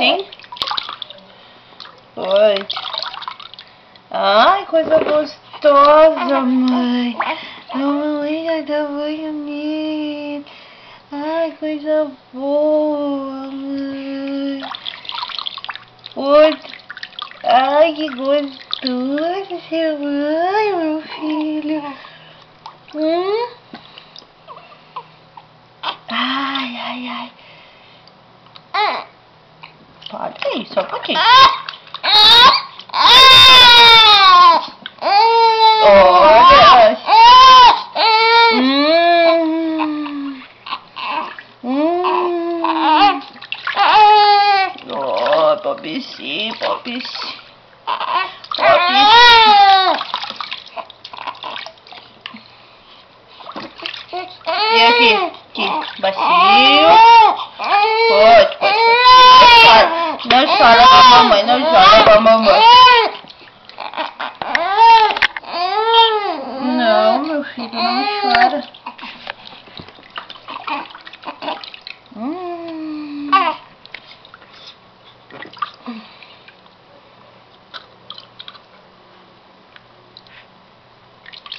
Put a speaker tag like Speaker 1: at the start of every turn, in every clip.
Speaker 1: assim? Oi. Ai, coisa gostosa, mãe. Mamãe já dá banho nele. Ai, coisa boa, mãe. Oi. Ai, que gostoso seu banho, meu filho. Ai, ai, ai. Pode, só um pouquinho. Olha. Oh, Popici, Popici. E aqui, baixinho. Pode. Não chora com a mamãe, não chora com a mamãe. Não, meu filho, não chora.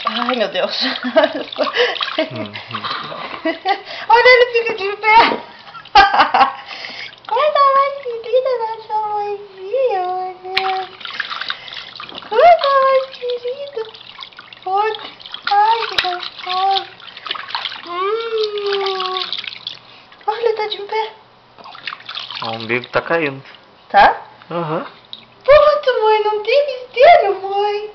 Speaker 1: Ai, meu Deus. Olha, ele fica de pé. Coisa mais querida da sua mãezinha, meu Deus. Coisa mais querida. Olha. Ai, que gostoso. Olha, ele tá de pé.
Speaker 2: O umbigo tá caindo.
Speaker 1: Tá?
Speaker 2: Aham.
Speaker 1: Pronto, mãe, não tem mistério, mãe.